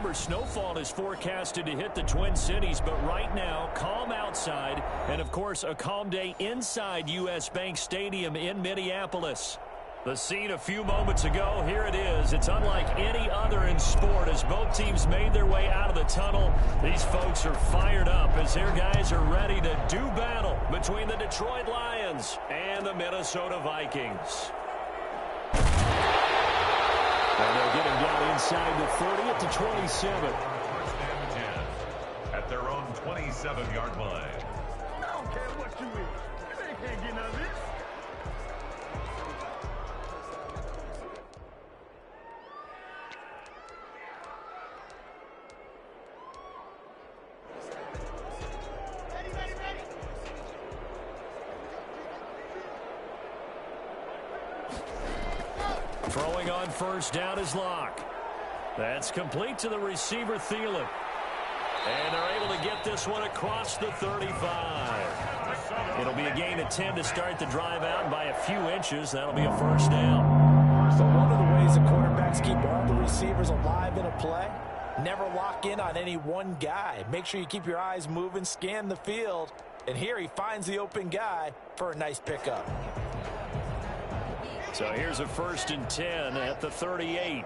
remember, snowfall is forecasted to hit the Twin Cities, but right now, calm outside, and of course, a calm day inside U.S. Bank Stadium in Minneapolis. The scene a few moments ago, here it is. It's unlike any other in sport as both teams made their way out of the tunnel. These folks are fired up as their guys are ready to do battle between the Detroit Lions and the Minnesota Vikings. And they'll get him down inside the 30 at the 27. First and 10 at their own 27-yard line. I don't care what you is. They can't get none of this. Throwing on first down is Locke. That's complete to the receiver, Thielen. And they're able to get this one across the 35. It'll be a gain of 10 to start the drive out, and by a few inches, that'll be a first down. So one of the ways the quarterbacks keep all the receivers alive in a play, never lock in on any one guy. Make sure you keep your eyes moving, scan the field, and here he finds the open guy for a nice pickup. So here's a first and 10 at the 38.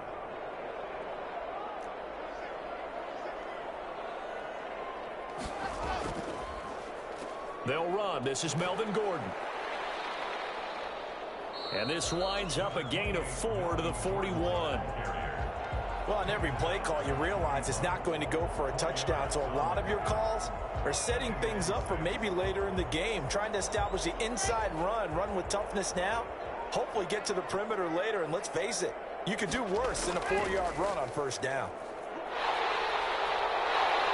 They'll run. This is Melvin Gordon. And this winds up a gain of 4 to the 41. Well, on every play call, you realize it's not going to go for a touchdown. So a lot of your calls are setting things up for maybe later in the game, trying to establish the inside run with toughness now. Hopefully get to the perimeter later, and let's face it, you could do worse than a 4-yard run on first down.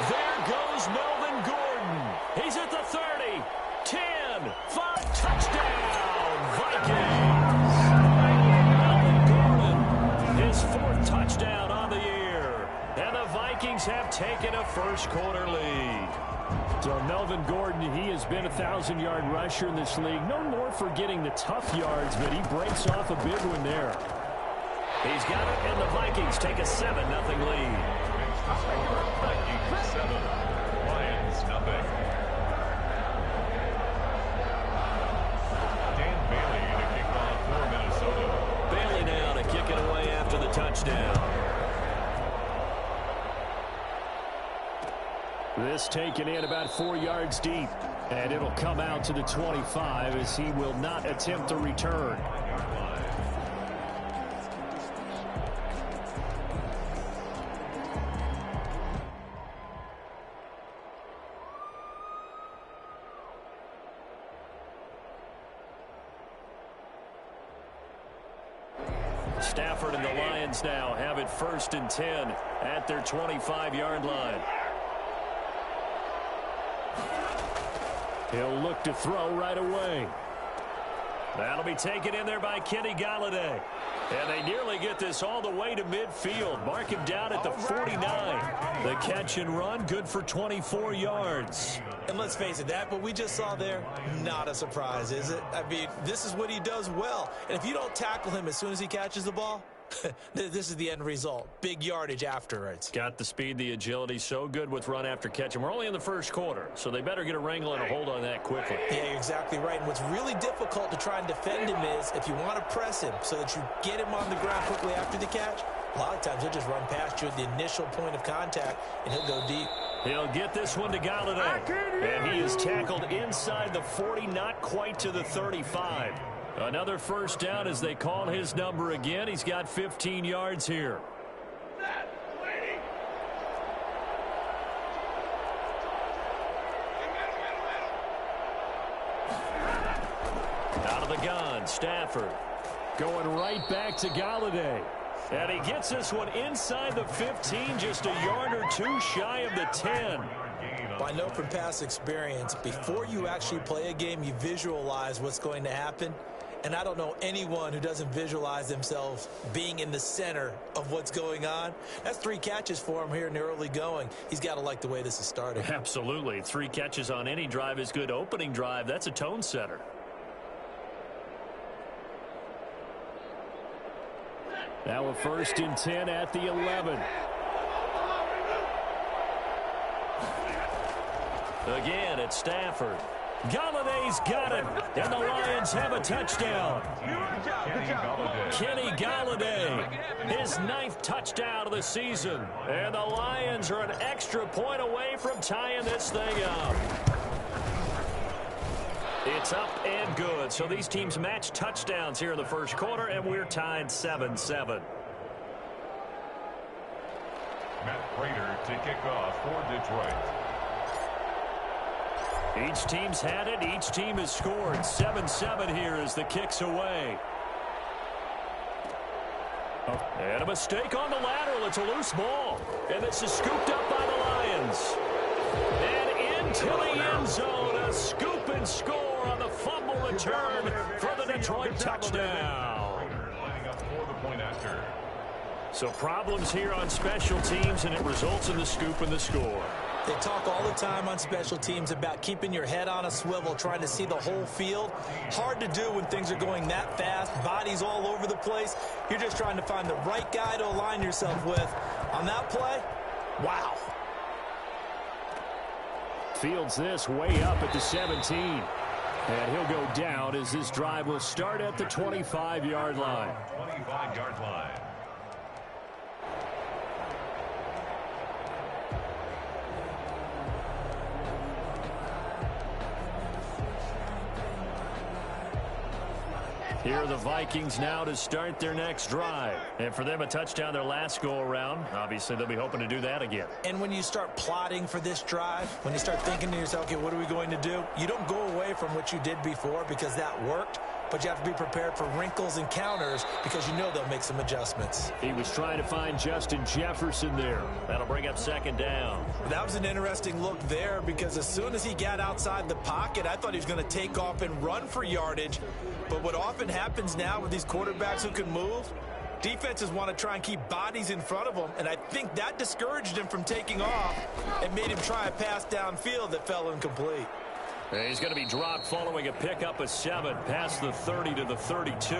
There goes Melvin Gordon. He's at the 30, 10, 5, touchdown, Vikings. Melvin Gordon, his 4th touchdown on the year. And the Vikings have taken a first-quarter lead. So Melvin Gordon, he has been a 1,000-yard rusher in this league. No more for getting the tough yards, but he breaks off a big one there. He's got it, and the Vikings take a 7-0 lead. Vikings 7, Lions nothing. Dan Bailey to kick off for Minnesota. Bailey now to kick it away after the touchdown. This taken in about 4 yards deep, and it'll come out to the 25 as he will not attempt to return. Stafford and the Lions now have it first and 10 at their 25-yard line. He'll look to throw right away. That'll be taken in there by Kenny Galladay. And they nearly get this all the way to midfield. Mark him down at the 49. The catch and run, good for 24 yards. And let's face it, that what we just saw there, not a surprise, is it? I mean, this is what he does well. And if you don't tackle him as soon as he catches the ball, this is the end result. Big yardage afterwards. Got the speed, the agility, so good with run after catch. And we're only in the first quarter, so they better get a wrangle and a hold on that quickly. Yeah, you're exactly right. And what's really difficult to try and defend him is if you want to press him so that you get him on the ground quickly after the catch, a lot of times he'll just run past you at the initial point of contact, and he'll go deep. He'll get this one to Galladay. And he is tackled inside the 40, not quite to the 35. Another first down as they call his number again. He's got 15 yards here. Out of the gun, Stafford. Going right back to Galladay. And he gets this one inside the 15, just a yard or two shy of the 10. I know from past experience, before you actually play a game, you visualize what's going to happen. And I don't know anyone who doesn't visualize themselves being in the center of what's going on. That's 3 catches for him here in the early going. He's got to like the way this is starting. Absolutely. 3 catches on any drive is good. Opening drive, that's a tone setter. Now a first and 10 at the 11. Again, it's Stafford. Galladay's got it, and the Lions have a touchdown. Kenny Galladay, his 9th touchdown of the season. And the Lions are an extra point away from tying this thing up. It's up and good. So these teams match touchdowns here in the first quarter, and we're tied 7-7. Matt Prater to kick off for Detroit. Each team's had it. Each team has scored. 7-7 here as the kick's away. And a mistake on the lateral. It's a loose ball. And this is scooped up by the Lions. And into the end zone. A scoop and score on the fumble return for the Detroit touchdown. Lining up for the point after. So problems here on special teams, and it results in the scoop and the score. They talk all the time on special teams about keeping your head on a swivel, trying to see the whole field. Hard to do when things are going that fast, bodies all over the place. You're just trying to find the right guy to align yourself with. On that play, wow. Fields this way up at the 17. And he'll go down as this drive will start at the 25-yard line. 25-yard line. Here are the Vikings now to start their next drive. And for them, a touchdown their last go-around. Obviously, they'll be hoping to do that again. And when you start plotting for this drive, when you start thinking to yourself, okay, what are we going to do? You don't go away from what you did before because that worked, but you have to be prepared for wrinkles and counters because you know they'll make some adjustments. He was trying to find Justin Jefferson there. That'll bring up second down. That was an interesting look there because as soon as he got outside the pocket, I thought he was going to take off and run for yardage. But what often happens now with these quarterbacks who can move, defenses want to try and keep bodies in front of them, and I think that discouraged him from taking off and made him try a pass downfield that fell incomplete. And he's going to be dropped following a pickup of 7 past the 30 to the 32.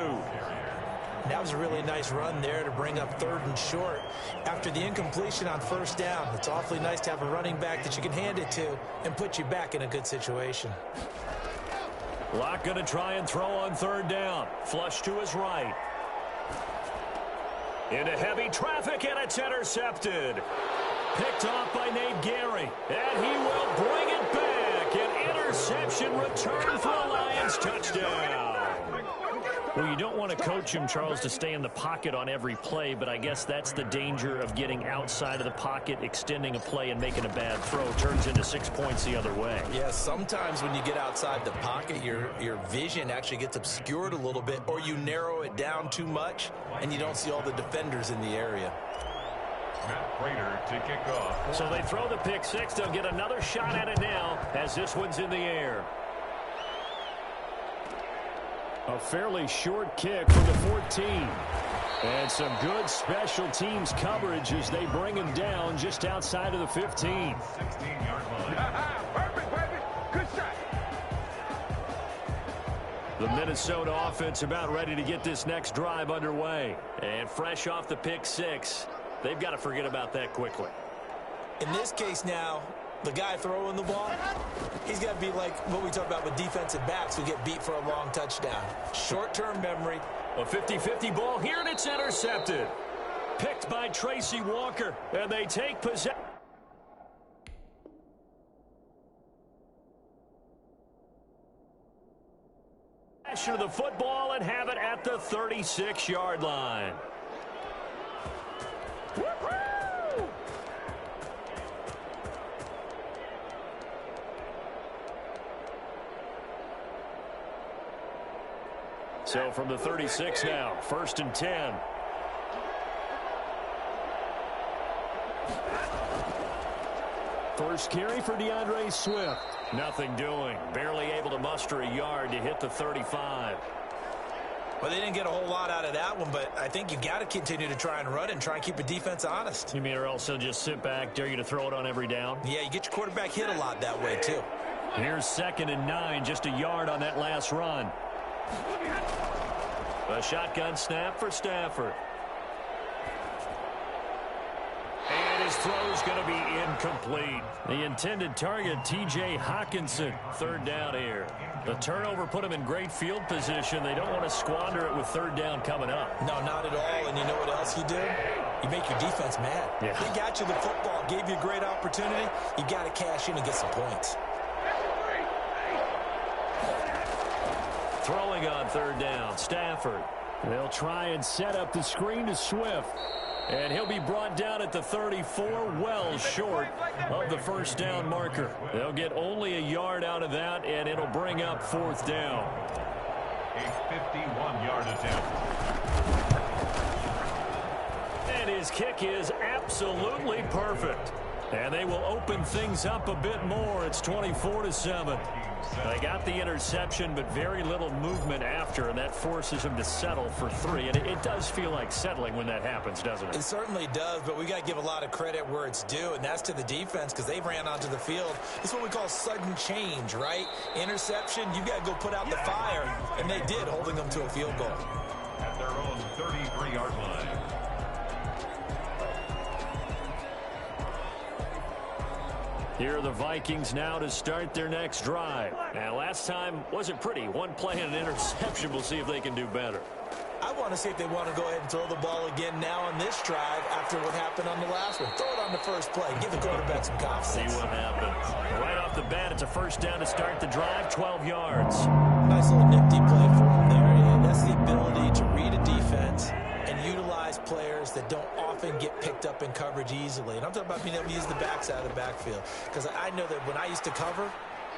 That was a really nice run there to bring up 3rd and short. After the incompletion on first down, it's awfully nice to have a running back that you can hand it to and put you back in a good situation. Locke going to try and throw on 3rd down. Flush to his right. Into heavy traffic, and it's intercepted. Picked off by Nate Gary. And he will bring it back. An interception return for a Lions touchdown. Well, you don't want to coach him, Charles, to stay in the pocket on every play, but I guess that's the danger of getting outside of the pocket, extending a play, and making a bad throw. Turns into 6 points the other way. Yeah, sometimes when you get outside the pocket, your vision actually gets obscured a little bit, or you narrow it down too much, and you don't see all the defenders in the area. Matt Prater to kick off. So they throw the pick 6. They'll get another shot at it now as this one's in the air. A fairly short kick for the 14. And some good special teams coverage as they bring him down just outside of the 15. 16-yard line. Perfect, baby. Good shot. The Minnesota offense about ready to get this next drive underway. And fresh off the pick 6, they've got to forget about that quickly. In this case now, the guy throwing the ball, he's got to be like what we talk about with defensive backs who get beat for a long touchdown. Short-term memory. A 50-50 ball here, and it's intercepted. Picked by Tracy Walker, and they take possession. Of the football and have it at the 36-yard line. So from the 36 now, 1st and 10. First carry for DeAndre Swift. Nothing doing. Barely able to muster a yard to hit the 35. Well, they didn't get a whole lot out of that one, but I think you got to continue to try and run and try and keep the defense honest. You mean or else they'll just sit back, dare you to throw it on every down? Yeah, you get your quarterback hit a lot that way, too. Here's 2nd and 9, just a yard on that last run. A shotgun snap for Stafford. And his throw's going to be incomplete. The intended target, T.J. Hawkinson, third down here. The turnover put them in great field position. They don't want to squander it with third down coming up. No, not at all. And you know what else you do? You make your defense mad. Yeah. They got you the football, gave you a great opportunity. You got to cash in and get some points. Throwing on third down, Stafford. They'll try and set up the screen to Swift. And he'll be brought down at the 34, well short of the first down marker. They'll get only a yard out of that, and it'll bring up fourth down. A 51-yard attempt. And his kick is absolutely perfect. And they will open things up a bit more. It's 24-7. They got the interception, but very little movement after, and that forces them to settle for 3. And it does feel like settling when that happens, doesn't it? It certainly does, but we got to give a lot of credit where it's due, and that's to the defense because they ran onto the field. It's what we call sudden change, right? Interception, you got to go put out the fire, and they did, holding them to a field goal. At their own 33-yard line. Here are the Vikings now to start their next drive. Now, last time wasn't pretty. One play and an interception. We'll see if they can do better. I want to see if they want to go ahead and throw the ball again now on this drive after what happened on the last one. Throw it on the first play. Give the quarterback some confidence. See what happens. Right off the bat, it's a first down to start the drive, 12 yards. Nice little nifty play for him there. And that's the ability to read a defense and utilize players that don't often get picked up in coverage easily. And I'm talking about being able to use the backside of the backfield. Because I know that when I used to cover,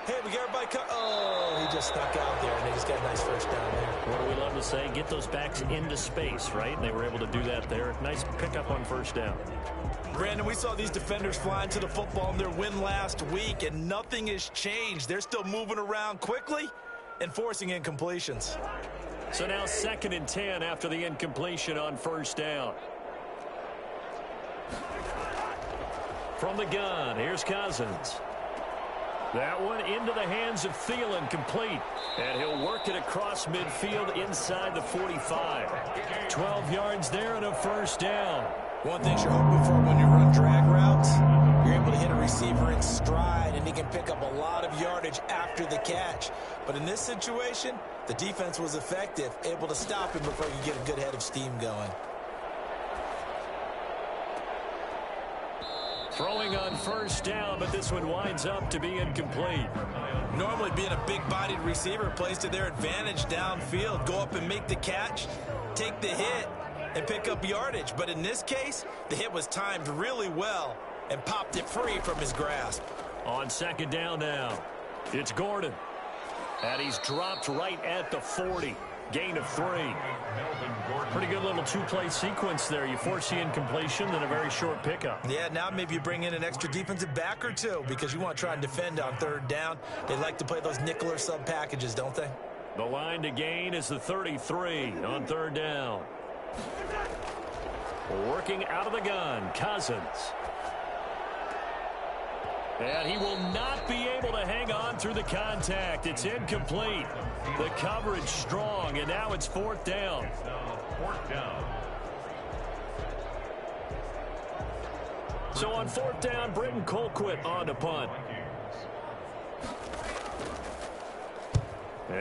hey, we got everybody cut. Oh, he just snuck out there, and they just got a nice first down there. What do we love to say? Get those backs into space, right? And they were able to do that there. Nice pickup on first down. Brandon, we saw these defenders flying to the football in their win last week, and nothing has changed. They're still moving around quickly and forcing incompletions. So now 2nd and 10 after the incompletion on first down. From the gun, here's Cousins. That one into the hands of Thielen, complete. And he'll work it across midfield inside the 45. 12 yards there and a first down. One thing you're hoping for when you run drag routes, you're able to hit a receiver in stride, and he can pick up a lot of yardage after the catch. But in this situation, the defense was effective, able to stop him before you get a good head of steam going. Throwing on first down, but this one winds up to be incomplete. Normally being a big-bodied receiver plays to their advantage downfield. Go up and make the catch, take the hit, and pick up yardage. But in this case, the hit was timed really well and popped it free from his grasp. On 2nd down now, it's Gordon. And he's dropped right at the 40. Gain of 3. Pretty good little two-play sequence there. You force the incompletion, then a very short pickup. Yeah, now maybe you bring in an extra defensive back or two because you want to try and defend on 3rd down. They like to play those nickel or sub packages, don't they? The line to gain is the 33 on 3rd down. Working out of the gun, Cousins. And he will not be able to hang on through the contact. It's incomplete. The coverage strong, and now it's 4th down. 4th down. So on 4th down, Britton Colquitt on to punt.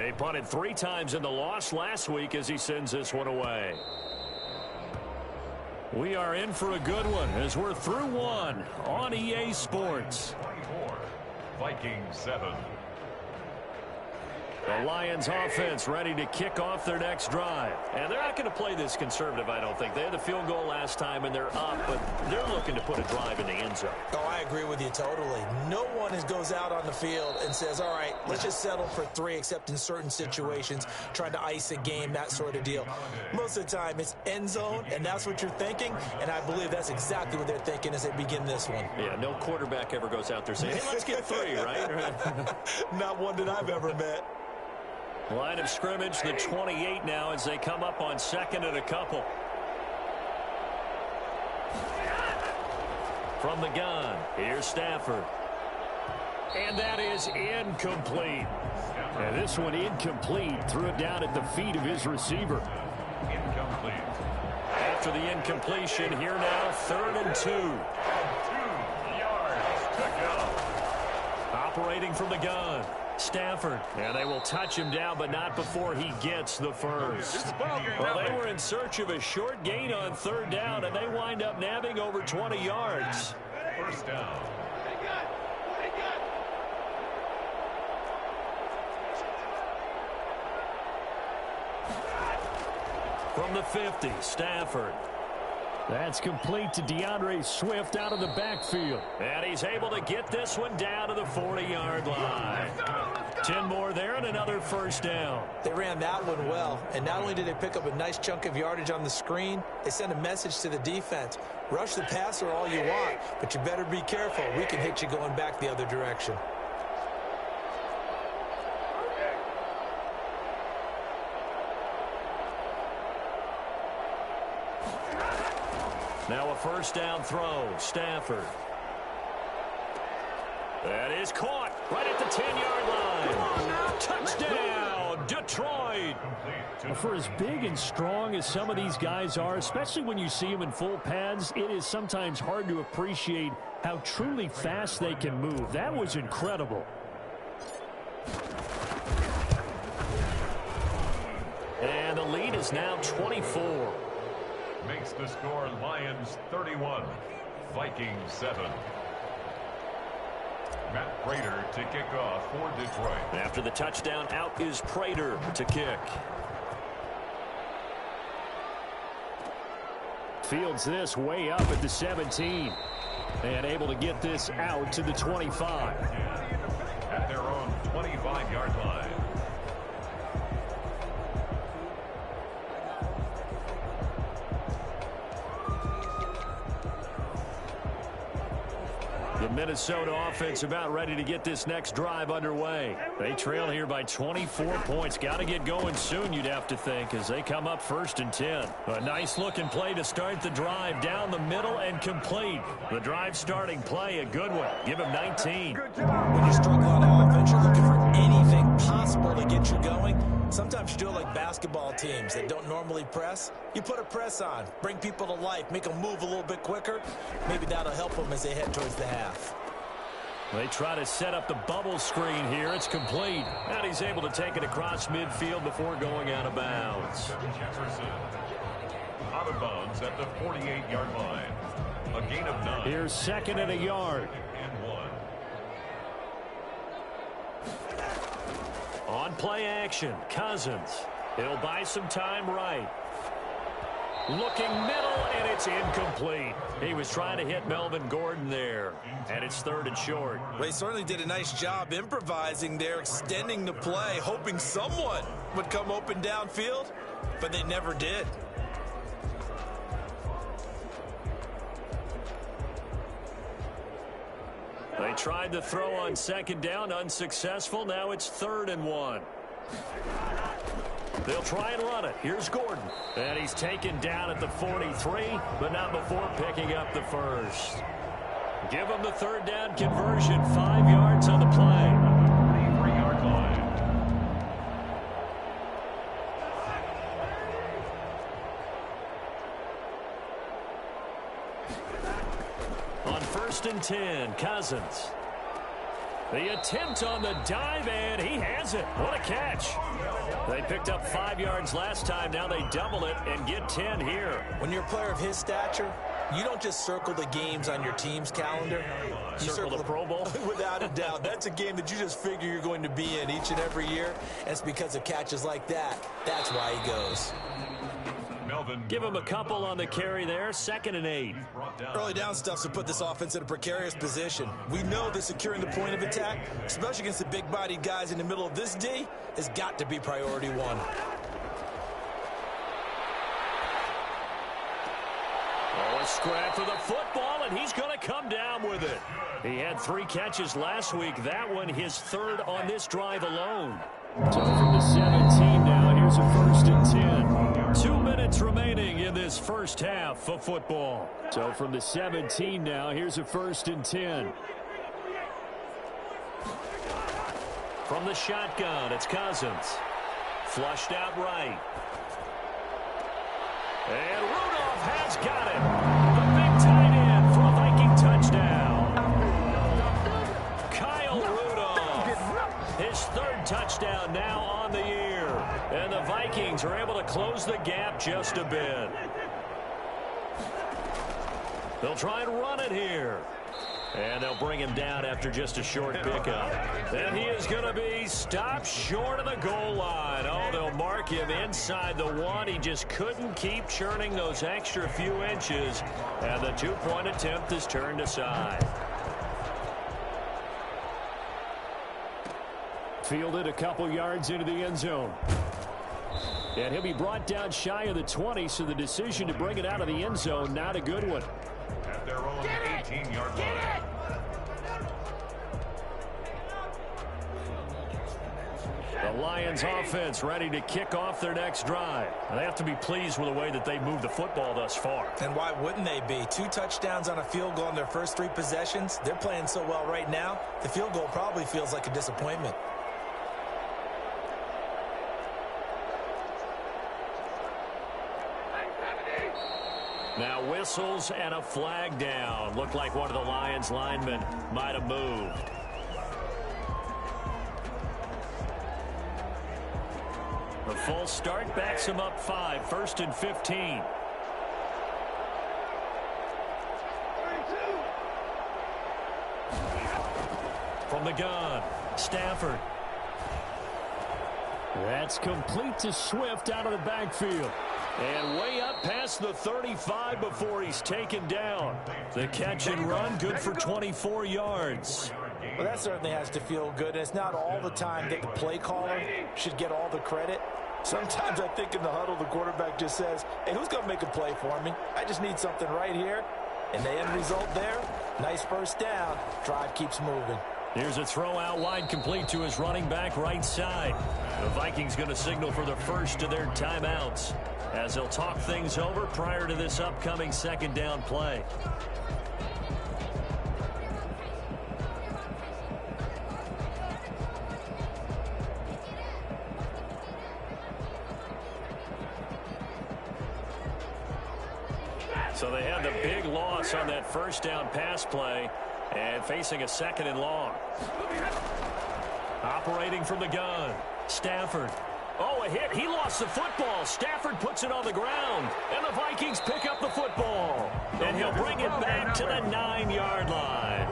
He punted 3 times in the loss last week as he sends this one away. We are in for a good one as we're through one on EA Sports. 24, Vikings 7. The Lions offense ready to kick off their next drive. And they're not going to play this conservative, I don't think. They had the field goal last time, and they're up, but they're looking to put a drive in the end zone. Oh, I agree with you totally. No one goes out on the field and says, all right, let's just settle for 3, except in certain situations, trying to ice a game, that sort of deal. Most of the time, it's end zone, and that's what you're thinking, and I believe that's exactly what they're thinking as they begin this one. Yeah, no quarterback ever goes out there saying, hey, let's get 3, right? Not one that I've ever met. Line of scrimmage, the 28 now as they come up on 2nd and a couple. From the gun, here's Stafford. And that is incomplete. And this one incomplete. Threw it down at the feet of his receiver. Incomplete. After the incompletion, here now, 3rd and 2. operating from the gun. Stafford. And they will touch him down, but not before he gets the first. Well, they were in search of a short gain on third down, and they wind up nabbing over 20 yards. First down. From the 50, Stafford. That's complete to DeAndre Swift out of the backfield. And he's able to get this one down to the 40-yard line. 10 more there and another first down. They ran that one well, and not only did they pick up a nice chunk of yardage on the screen, they sent a message to the defense. Rush the passer all you want, but you better be careful. We can hit you going back the other direction. Now a first down throw. Stafford. That is caught right at the 10-yard line. Touchdown, Detroit. For as big and strong as some of these guys are, especially when you see them in full pads, it is sometimes hard to appreciate how truly fast they can move. That was incredible. And the lead is now 24. Makes the score Lions 31, Vikings 7. Matt Prater to kick off for Detroit. After the touchdown, out is Prater to kick. Fields this way up at the 17. And able to get this out to the 25. At their own 25-yard line. The Minnesota offense about ready to get this next drive underway. They trail here by 24 points. Got to get going soon, you'd have to think, as they come up 1st and 10. A nice-looking play to start the drive down the middle and complete. The drive starting play, a good one. Give him 19. When you struggle on offense, you're looking for anything possible to get you going. Sometimes you do it like basketball teams that don't normally press. You put a press on, bring people to life, make them move a little bit quicker. Maybe that'll help them as they head towards the half. They try to set up the bubble screen here. It's complete. And he's able to take it across midfield before going out of bounds. Jefferson out of bounds at the 48-yard line. A gain of 9. Here's 2nd and a yard. And 1. On play action, Cousins. He'll buy some time right. Looking middle, and it's incomplete. He was trying to hit Melvin Gordon there, and it's 3rd and short. They certainly did a nice job improvising there, extending the play, hoping someone would come open downfield, but they never did. They tried the throw on 2nd down, unsuccessful. Now it's 3rd and 1. They'll try and run it. Here's Gordon. And he's taken down at the 43, but not before picking up the first. Give him the 3rd down conversion. 5 yards on the play. 3-yard line. On 1st and 10, Cousins. The attempt on the dive, and he has it. What a catch. They picked up 5 yards last time. Now they double it and get 10 here. When you're a player of his stature, you don't just circle the games on your team's calendar. You Circle the Pro Bowl? Without a doubt. That's a game that you just figure you're going to be in each and every year. And it's because of catches like that. That's why he goes. Give him a couple on the carry there. 2nd and 8. Early down stuff to put this offense in a precarious position. We know that securing the point of attack, especially against the big-bodied guys in the middle of this D, has got to be priority 1. Oh, a scrap for the football, and he's going to come down with it. He had 3 catches last week. That one his 3rd on this drive alone. So from the 17 now, here's a 1st and 10. 2 minutes remaining in this first half of football. So from the 17 now, here's a 1st and 10. From the shotgun, it's Cousins. Flushed out right. And Rudolph has got it. The big tight end for a Viking touchdown. Kyle Rudolph now on the year. And the Vikings are able to close the gap just a bit. They'll try and run it here. And they'll bring him down after just a short pickup. And he is going to be stopped short of the goal line. Oh, they'll mark him inside the one. He just couldn't keep churning those extra few inches. And the two-point attempt is turned aside. Fielded a couple yards into the end zone. And he'll be brought down shy of the 20, so the decision to bring it out of the end zone, not a good one. At their own 18-yard line. The Lions offense ready to kick off their next drive. They have to be pleased with the way that they moved the football thus far. And why wouldn't they be? 2 touchdowns on a field goal in their first 3 possessions. They're playing so well right now, the field goal probably feels like a disappointment. Now whistles and a flag down. Looked like one of the Lions linemen might have moved. The full start backs him up 5, 1st and 15. From the gun, Stafford. That's complete to Swift out of the backfield. And way up past the 35 before he's taken down. The catch and run, good for 24 yards. Well, that certainly has to feel good. And it's not all the time that the play caller should get all the credit. Sometimes I think in the huddle, the quarterback just says, hey, who's going to make a play for me? I just need something right here. And the end result there, nice first down. Drive keeps moving. Here's a throw out wide, complete to his running back right side. The Vikings going to signal for the first of their timeouts as they'll talk things over prior to this upcoming second down play. So they had the big loss on that first down pass play and facing a 2nd and long. Operating from the gun, Stafford. Oh, a hit. He lost the football. Stafford puts it on the ground. And the Vikings pick up the football. And he'll bring it back to the 9-yard line.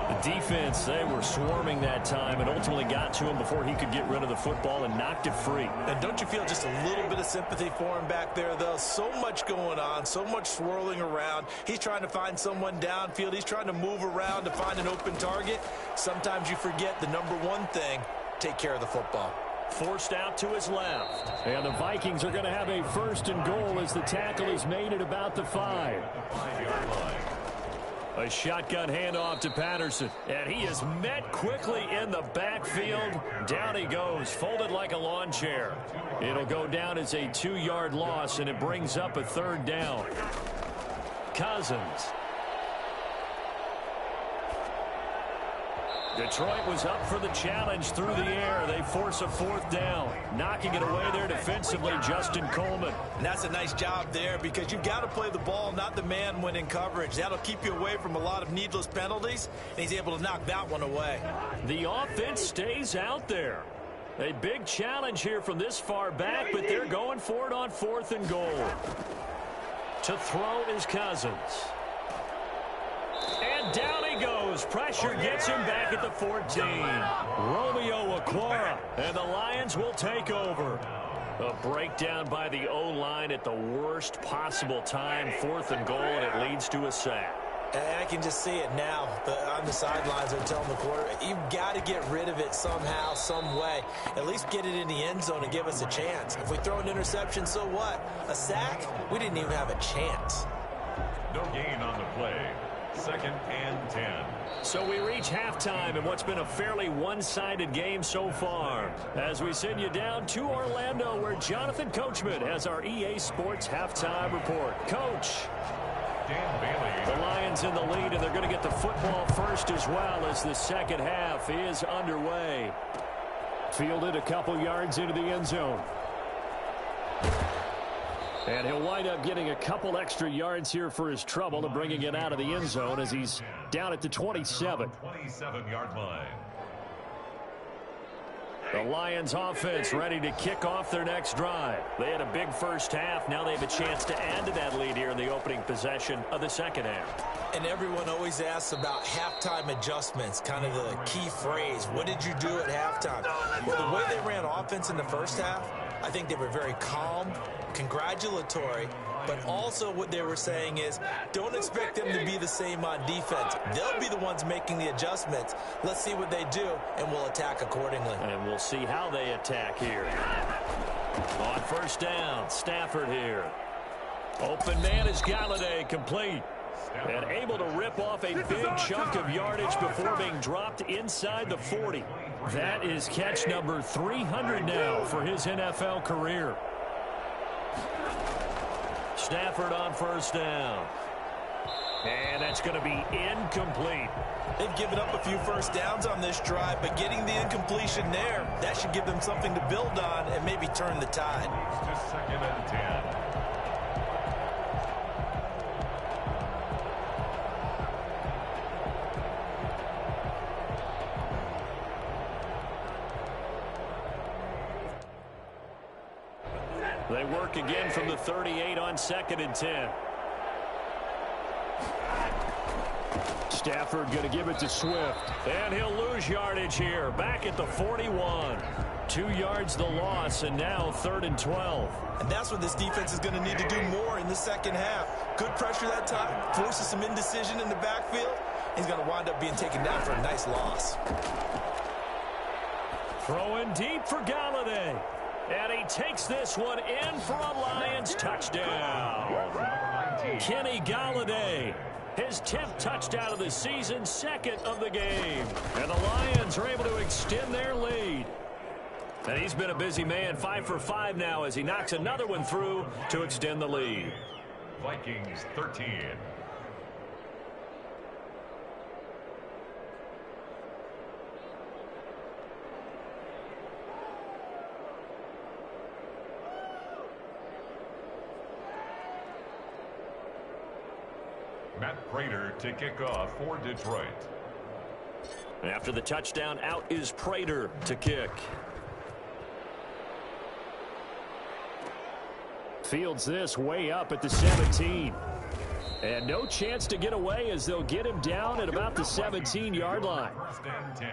The defense, they were swarming that time and ultimately got to him before he could get rid of the football and knocked it free. And don't you feel just a little bit of sympathy for him back there, though? So much going on, so much swirling around. He's trying to find someone downfield. He's trying to move around to find an open target. Sometimes you forget the number one thing, take care of the football. Forced out to his left. And the Vikings are going to have a 1st and goal as the tackle is made at about the 5. 5-yard line. A shotgun handoff to Patterson. And he is met quickly in the backfield. Down he goes, folded like a lawn chair. It'll go down as a 2-yard loss, and it brings up a 3rd down. Cousins. Detroit was up for the challenge through the air. They force a 4th down. Knocking it away there defensively, Justin Coleman. And that's a nice job there because you've got to play the ball, not the man when in coverage. That'll keep you away from a lot of needless penalties, and he's able to knock that one away. The offense stays out there. A big challenge here from this far back, but they're going for it on 4th and goal. To throw is Cousins. And down he goes. Pressure gets him back at the 14. Romeo Okwara. And the Lions will take over. A breakdown by the O-line at the worst possible time. 4th and goal, and it leads to a sack. And I can just see it now. On the sidelines, they're telling the quarterback, you've got to get rid of it somehow, some way. At least get it in the end zone and give us a chance. If we throw an interception, so what? A sack? We didn't even have a chance. No gain on the play. 2nd and 10. So we reach halftime in what's been a fairly one-sided game so far. As we send you down to Orlando, where Jonathan Coachman has our EA Sports halftime report. Coach. Dan Bailey. The Lions in the lead, and they're going to get the football first as well as the second half is underway. Fielded a couple yards into the end zone. And he'll wind up getting a couple extra yards here for his trouble and bringing it out of the end zone as he's down at the 27. 27-yard line. The Lions offense ready to kick off their next drive. They had a big first half. Now they have a chance to add to that lead here in the opening possession of the second half. And everyone always asks about halftime adjustments, kind of the key phrase. What did you do at halftime? Well, the way they ran offense in the first half, I think they were very calm, congratulatory, but also what they were saying is don't expect them to be the same on defense. They'll be the ones making the adjustments. Let's see what they do, and we'll attack accordingly. And we'll see how they attack here. On first down, Stafford here. Open man is Galladay, complete. And able to rip off a big chunk of yardage before being dropped inside the 40. That is catch number 300 now for his NFL career. Stafford on first down. And that's going to be incomplete. They've given up a few first downs on this drive, but getting the incompletion there, that should give them something to build on and maybe turn the tide. Just second and 10. They work again from the 38 on second and 10. Stafford going to give it to Swift. And he'll lose yardage here. Back at the 41. 2 yards the loss, and now 3rd and 12. And that's what this defense is going to need to do more in the second half. Good pressure that time. Forces some indecision in the backfield. He's going to wind up being taken down for a nice loss. Throwing deep for Galladay. And he takes this one in for a Lions touchdown. Kenny Galladay, his 10th touchdown of the season, 2nd of the game. And the Lions are able to extend their lead. And he's been a busy man, 5 for 5 now as he knocks another one through to extend the lead. Vikings 13. Matt Prater to kick off for Detroit. After the touchdown, out is Prater to kick. Fields this way up at the 17. And no chance to get away as they'll get him down at about the 17-yard line. First and 10.